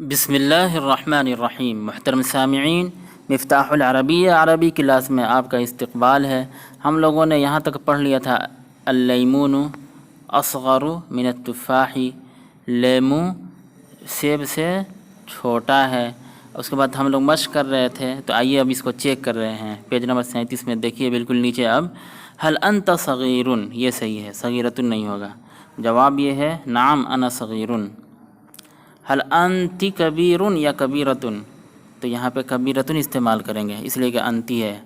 بسم اللہ الرحمن الرحیم۔ محترم سامعین، مفتاح العربیہ عربی کلاس میں آپ کا استقبال ہے۔ ہم لوگوں نے یہاں تک پڑھ لیا تھا اللیمون اصغر من التفاح، لیمو سیب سے چھوٹا ہے۔ اس کے بعد ہم لوگ مشق کر رہے تھے، تو آئیے اب اس کو چیک کر رہے ہیں۔ پیج نمبر 37 میں دیکھیے بالکل نیچے، اب هل انت صغیر، یہ صحیح ہے، صغیرۃ نہیں ہوگا۔ جواب یہ ہے نعم انا صغیر۔ هل انتی کبیر یا کبیرۃ، تو یہاں پہ کبیرۃ استعمال کریں گے اس لیے کہ انتی ہے،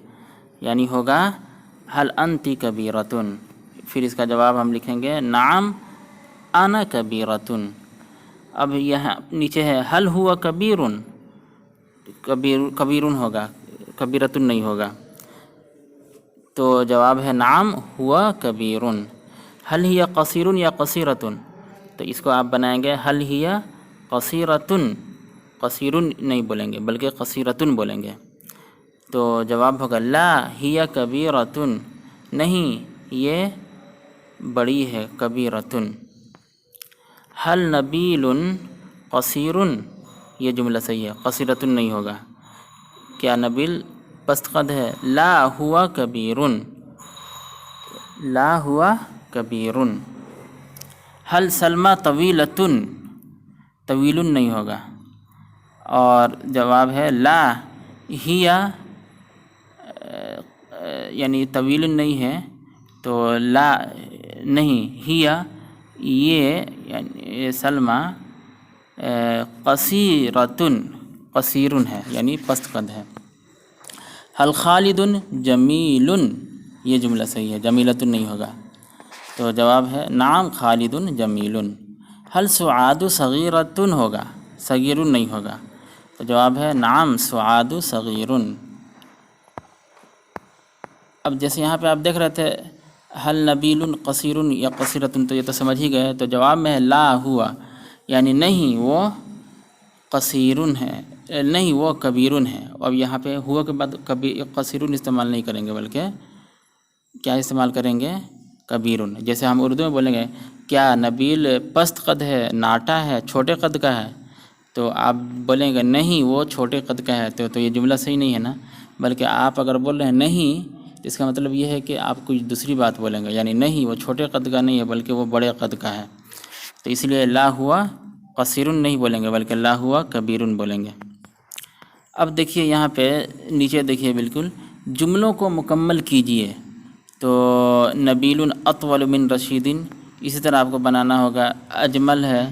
یعنی ہوگا هل انتی کبیرۃ۔ پھر اس کا جواب ہم لکھیں گے نعم انا کبیرۃ۔ اب یہاں نیچے ہے هل ہوا کبیر، کبیر ہوگا، کبیرۃ نہیں ہوگا، تو جواب ہے نعم ہوا کبیر۔ هل ہی قصیر یا قصیرۃ، تو اس کو آپ بنائیں گے هل ہی قصیرۃ، قصیر نہیں بولیں گے بلکہ قصیرۃ بولیں گے، تو جواب ہوگا لا ہی کبیرۃ، نہیں یہ بڑی ہے، کبیرۃ۔ هل نبیل قصیر، یہ جملہ صحیح ہے، قصیرۃ نہیں ہوگا، کیا نبیل پست قد ہے؟ لا ہوا کبیر، لا ہوا کبیر۔ هل سلمى طویلۃ، طویل نہیں ہوگا، اور جواب ہے لا ہی، یعنی طویل نہیں ہے تو لا نہیں ہی، یہ یعنی سلمى قصیرۃ، قصیر ہے یعنی پست قد ہے۔ هل خالد جمیل، یہ جملہ صحیح ہے، جمیلۃ نہیں ہوگا، تو جواب ہے نعم خالد جمیل۔ هل سعاد صغیرۃ ہوگا، صغیر نہیں ہوگا، تو جواب ہے نعم سعاد صغیر۔ اب جیسے یہاں پہ آپ دیکھ رہے تھے هل نبیل قصیر یا قصیرۃ، تو یہ تو سمجھ ہی گئے، تو جواب میں ہے لا ہوا، یعنی نہیں وہ قصیر ہے، نہیں وہ کبیر ہے۔ اب یہاں پہ ہوا کے بعد قصیر استعمال نہیں کریں گے بلکہ کیا استعمال کریں گے؟ کبیر۔ جیسے ہم اردو میں بولیں گے کیا نبیل پست قد ہے، ناٹا ہے، چھوٹے قد کا ہے، تو آپ بولیں گے نہیں وہ چھوٹے قد کا ہے، تو یہ جملہ صحیح نہیں ہے نا، بلکہ آپ اگر بول رہے ہیں نہیں، تو اس کا مطلب یہ ہے کہ آپ کچھ دوسری بات بولیں گے، یعنی نہیں وہ چھوٹے قد کا نہیں ہے بلکہ وہ بڑے قد کا ہے، تو اس لیے لا ہوا قصیر نہیں بولیں گے بلکہ لا ہوا کبیر بولیں گے۔ اب دیکھیے یہاں پہ نیچے دیکھیے بالکل، جملوں کو مکمل کیجئے، تو نبیل اطول من رشید، اسی طرح آپ کو بنانا ہوگا۔ اجمل ہے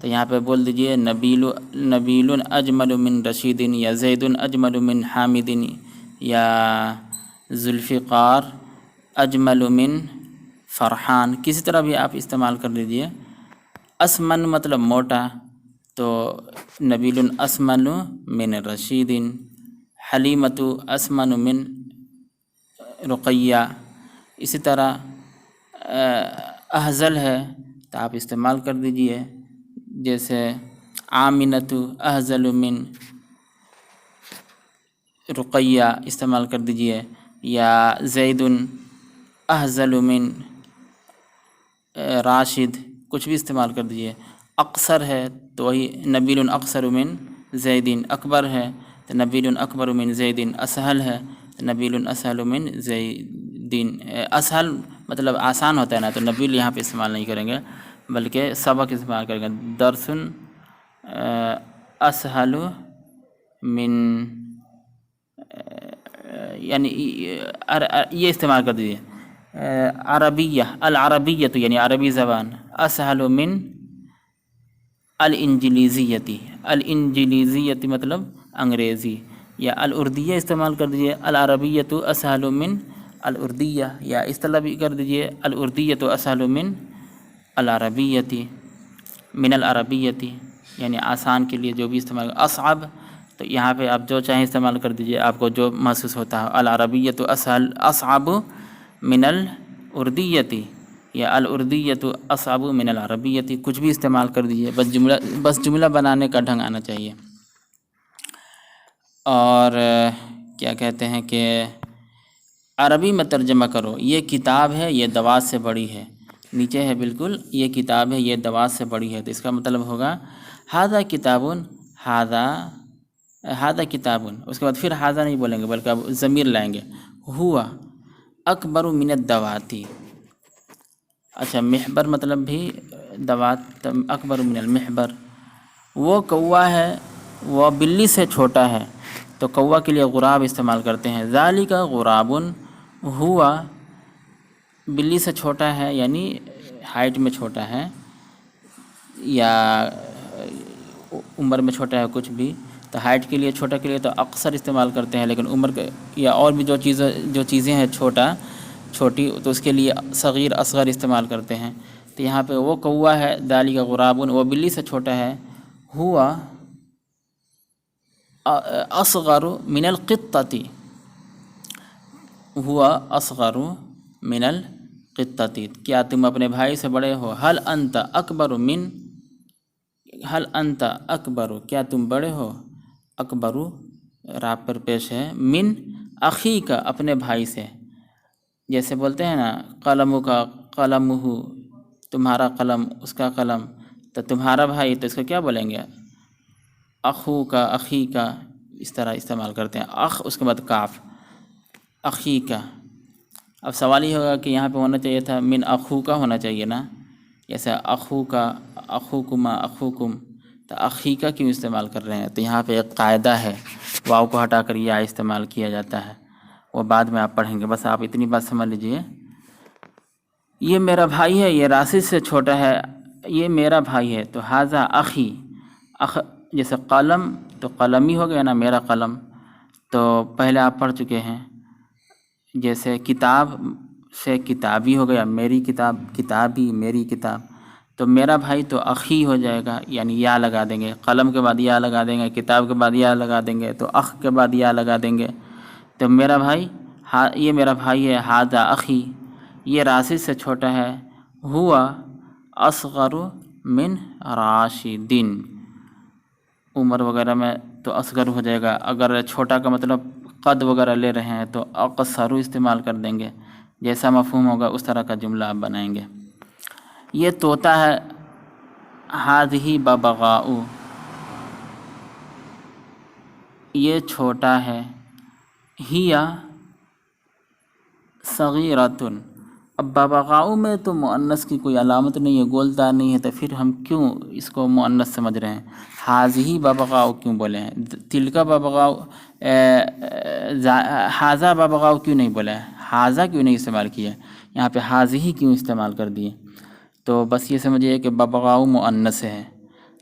تو یہاں پہ بول دیجئے نبیل اجمل من رشید، یا زید اجمل من حامد، یا ذوالفقار اجمل من فرحان، کسی طرح بھی آپ استعمال کر لیجئے۔ اسمن مطلب موٹا، تو نبیل اسمن من رشید، حلیمۃ اسمن من رقیہ، اسی طرح احزل ہے تو آپ استعمال کر دیجئے، جیسے آمنۃ احزل من رقیہ استعمال کر دیجئے، یا زید احزل من راشد، کچھ بھی استعمال کر دیجئے۔ اقصر ہے تو وہی نبیل اقصر من زید، اکبر ہے تو نبیل اکبر من زید، اسہل ہے تو نبیل اسہل من زید۔ اسہل مطلب آسان ہوتا ہے نا، تو نبیل یہاں پہ استعمال نہیں کریں گے بلکہ سبق استعمال کریں گے، درس اسہل من، یعنی یہ استعمال کر دیجیے۔ عربیہ، العربیۃ یعنی عربی زبان، اسہل من الانجلیزیتی، الانجلیزیتی مطلب انگریزی، یا الاردیہ استعمال کر دیجیے، العربیۃ اسہل من الاردیہ، یا اس طرح بھی کر دیجیے الاردیۃ اسہل من العربیتی، من العربیتی، یعنی آسان کے لیے جو بھی استعمال۔ اصعب تو یہاں پہ آپ جو چاہیں استعمال کر دیجیے، آپ کو جو محسوس ہوتا ہے۔ العربیۃ اسہل اصعب من الاردیتی، یا الاردیۃ اصعب من العربیتی، کچھ بھی استعمال کر دیجیے، بس جملہ بنانے کا ڈھنگ آنا چاہیے۔ اور کیا کہتے ہیں کہ عربی میں ترجمہ کرو، یہ کتاب ہے یہ دوات سے بڑی ہے، نیچے ہے بالکل، یہ کتاب ہے یہ دوات سے بڑی ہے، تو اس کا مطلب ہوگا ھذا کتاب ہاذا ہاذا کتابن، اس کے بعد پھر ہاذا نہیں بولیں گے بلکہ اب ضمیر لائیں گے، ہوا اکبر من الدواتی۔ اچھا، محبر مطلب بھی دوات، اکبر من المحبر، وہ کوا ہے، وہ بلی سے چھوٹا ہے، تو کوا کے لیے غراب استعمال کرتے ہیں۔ ذالک غرابن، ہوا بلی سے چھوٹا ہے، یعنی ہائٹ میں چھوٹا ہے یا عمر میں چھوٹا ہے، کچھ بھی، تو ہائٹ کے لیے چھوٹا کے لیے تو اکثر استعمال کرتے ہیں، لیکن عمر کے یا اور بھی جو چیزیں ہیں چھوٹی، تو اس کے لیے صغیر اصغر استعمال کرتے ہیں۔ تو یہاں پہ وہ کوا ہے، ذالک غرابن، وہ بلی سے چھوٹا ہے، ہوا اصغر من القطتی، ہوا اصغر من القطتی، کیا تم اپنے بھائی سے بڑے ہو؟ حل انت اکبر، کیا تم بڑے ہو؟ اکبر راب پر پیش ہے، من اخی کا، اپنے بھائی سے، جیسے بولتے ہیں نا قلم کا قلم ہو، تمہارا قلم اس کا قلم، تو تمہارا بھائی تو اس کو کیا بولیں گے؟ اخو کا، اخی کا، اس طرح استعمال کرتے ہیں، اخ اس کے بعد کاف، اخی کا۔ اب سوال یہ ہوگا کہ یہاں پہ ہونا چاہیے تھا من اخو کا ہونا چاہیے نا، جیسے اخو کا، اخوکما، اخوکم، تو اخی کا کیوں استعمال کر رہے ہیں؟ تو یہاں پہ ایک قاعدہ ہے، واو کو ہٹا کر یا استعمال کیا جاتا ہے، وہ بعد میں آپ پڑھیں گے، بس آپ اتنی بات سمجھ لیجئے۔ یہ میرا بھائی ہے، یہ راشد سے چھوٹا ہے، یہ میرا بھائی ہے، تو ھذا اخی، جیسے قلم تو قلم ہی ہو گیا نا، میرا قلم، تو پہلے آپ پڑھ چکے ہیں۔ جیسے کتاب سے کتابی ہو گیا، میری کتاب، کتابی، میری کتاب، تو میرا بھائی تو اخی ہو جائے گا، یعنی یا لگا دیں گے، قلم کے بعد یا لگا دیں گے، کتاب کے بعد یا لگا دیں گے، تو اخ کے بعد یا لگا دیں گے، تو میرا بھائی، یہ میرا بھائی ہے، ھذا اخی، یہ راشد سے چھوٹا ہے، ہوا اصغر من راشدین، عمر وغیرہ میں تو اصغر ہو جائے گا، اگر چھوٹا کا مطلب قد وغیرہ لے رہے ہیں تو اقصر استعمال کر دیں گے، جیسا مفہوم ہوگا اس طرح کا جملہ آپ بنائیں گے۔ یہ طوطا ہے، ھذہ ببغاء، یہ چھوٹا ہے، ہی صغیرۃ، اب ببغاء میں تو مؤنث کی کوئی علامت نہیں ہے، گولدار نہیں ہے، تو پھر ہم کیوں اس کو مؤنث سمجھ رہے ہیں؟ ھذہ ببغاء کیوں بولے ہیں؟ تلک ببغاء، ھذا ببغاء کیوں نہیں بولے ہیں؟ ھذا کیوں نہیں استعمال کیا؟ یہاں پہ ھذہ کیوں استعمال کر دیے؟ تو بس یہ سمجھیے کہ ببغاء مؤنث ہے،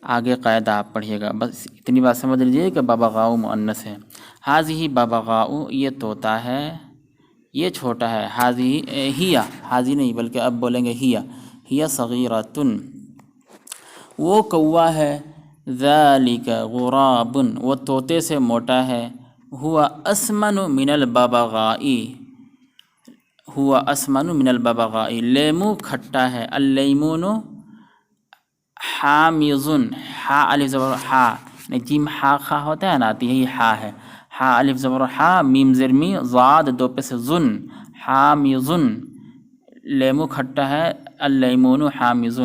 آگے قاعدہ آپ پڑھیے گا، بس اتنی بات سمجھ لیجیے کہ ببغاء مؤنث ہے۔ ھذہ ببغاء، یہ طوطا ہے، یہ چھوٹا ہے، ھذہ ھذہ نہیں بلکہ اب بولیں گے ہی صغیرۃ، وہ کوا ہے، ذالک غراب، وہ طوطے سے موٹا ہے، ہوا اسمن من الببغاء، ہوا اسمن من الببغاء، لیمو کھٹا ہے، اللیمون حامض، حا الف زبر حا، جیم حا خا ہوتا ہے نا، تو یہی حا ہے، حا الف زبر حا، میم زیر می، ضاد دو پہ سے زن، حامض، لیمو کھٹا ہے، اللیمون حامض،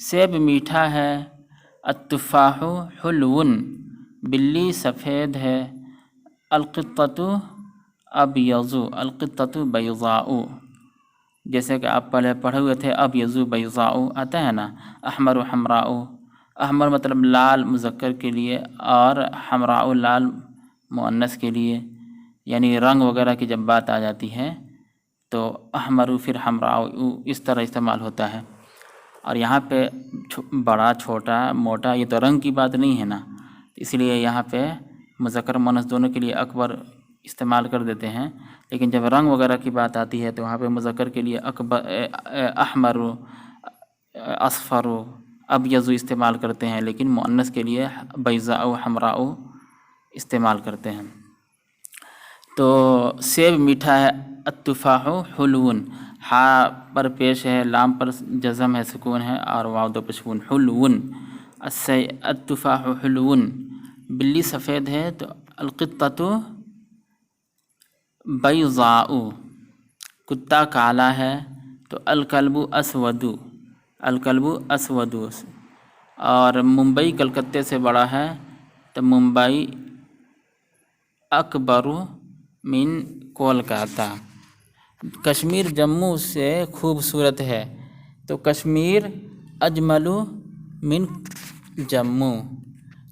سیب میٹھا ہے، التفاح حلو، بلی سفید ہے، القطۃ ابیض، القطۃ بیضاء، جیسے کہ آپ پہلے پڑھے ہوئے تھے، ابیض بیضاء آتا ہے نا، احمر و حمراء، احمر مطلب لال مذکر کے لیے، اور حمراء لال مؤنث کے لیے، یعنی رنگ وغیرہ کی جب بات آ جاتی ہے تو احمر پھر حمراء اس طرح استعمال ہوتا ہے۔ اور یہاں پہ بڑا، چھوٹا، موٹا، یہ تو رنگ کی بات نہیں ہے نا، اس لیے یہاں پہ مذکر مؤنث دونوں کے لیے اکبر استعمال کر دیتے ہیں، لیکن جب رنگ وغیرہ کی بات آتی ہے تو وہاں پہ مذکر کے لیے احمر، اصفر، ابیض استعمال کرتے ہیں، لیکن مؤنث کے لیے بیضاء، حمراء استعمال کرتے ہیں۔ تو سیب میٹھا ہے، التفاح حلو، ہا پر پیش ہے، لام پر جزم ہے، سکون ہے، اور واو دو پہ سکون، حلو، التفاح حلو، بلی سفید ہے تو القطۃ بیضاء، کتا کالا ہے تو الکلب اسود، الکلب اسود، اور ممبئی کلکتے سے بڑا ہے تو ممبئی اکبر من کولکاتہ، کشمیر جموں سے خوبصورت ہے، تو کشمیر اجمل من جموں،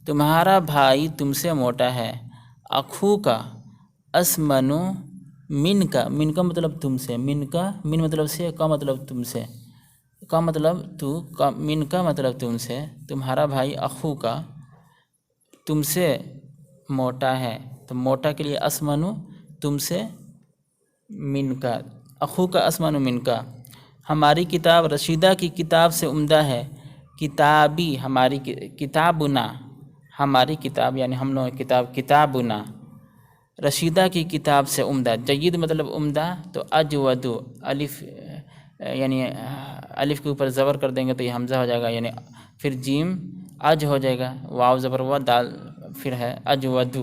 تمہارا بھائی تم سے موٹا ہے، اخو کا اسمن من کا، من کا مطلب تم سے، من مطلب سے، کا مطلب تم سے، کا مطلب تو، من کا مطلب تم سے، تمہارا بھائی اخو کا تم سے موٹا ہے، تو موٹا کے لیے اسمن تم سے، من کا اخو کا اسمن من کا، ہماری کتاب رشیدہ کی کتاب سے عمدہ ہے، کتابی ہماری کتابنا، ہماری کتاب یعنی ہم لوگوں کی کتاب، کتابنا رشیدہ کی کتاب سے عمدہ، جید مطلب عمدہ، تو اجود الف یعنی الف کے اوپر زبر کر دیں گے تو یہ حمزہ ہو جائے گا، یعنی پھر جیم اج ہو جائے گا، واو زبر ہوا، دال پھر ہے اجود،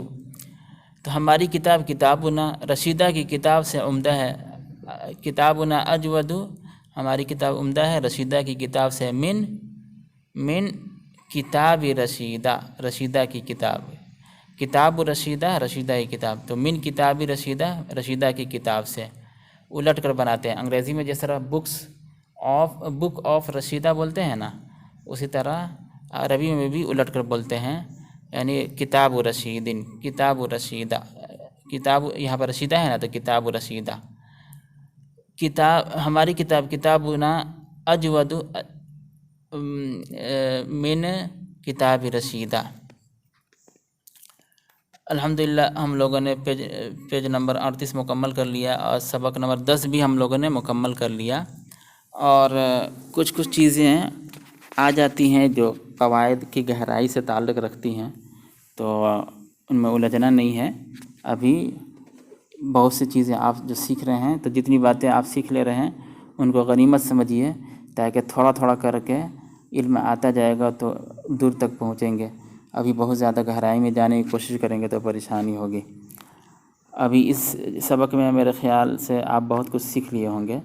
تو ہماری کتاب کتابنا رشیدہ کی کتاب سے عمدہ ہے، کتابنا اجود ہماری کتاب عمدہ ہے رشیدہ کی کتاب سے، من کتاب رشیدہ، رشیدہ کی کتاب، کتاب رشیدہ رشیدہ کی کتاب، تو من کتاب رشیدہ رشیدہ کی کتاب سے، الٹ کر بناتے ہیں، انگریزی میں جس طرح بک آف رشیدہ بولتے ہیں نا، اسی طرح عربی میں بھی الٹ کر بولتے ہیں، یعنی کتاب رشیدن، کتاب رشیدہ، کتاب یہاں پر رشیدہ ہے نا تو کتاب رشیدہ، کتاب ہماری کتاب کتابنا اجود من کتاب رشیدہ۔ الحمدللہ ہم لوگوں نے پیج نمبر 38 مکمل کر لیا، اور سبق نمبر 10 بھی ہم لوگوں نے مکمل کر لیا، اور کچھ چیزیں آ جاتی ہیں جو قواعد کی گہرائی سے تعلق رکھتی ہیں، تو ان میں الجھنا نہیں ہے، ابھی بہت سی چیزیں آپ جو سیکھ رہے ہیں، تو جتنی باتیں آپ سیکھ لے رہے ہیں ان کو غنیمت سمجھیے، تاکہ تھوڑا تھوڑا کر کے علم آتا جائے گا تو دور تک پہنچیں گے، ابھی بہت زیادہ گہرائی میں جانے کی کوشش کریں گے تو پریشانی ہوگی۔ ابھی اس سبق میں میرے خیال سے آپ بہت کچھ سیکھ لیے ہوں گے،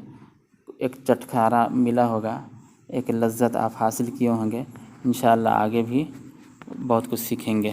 ایک چٹکارا ملا ہوگا، ایک لذت آپ حاصل کیے ہوں گے، انشاءاللہ آگے بھی بہت کچھ سیکھیں گے۔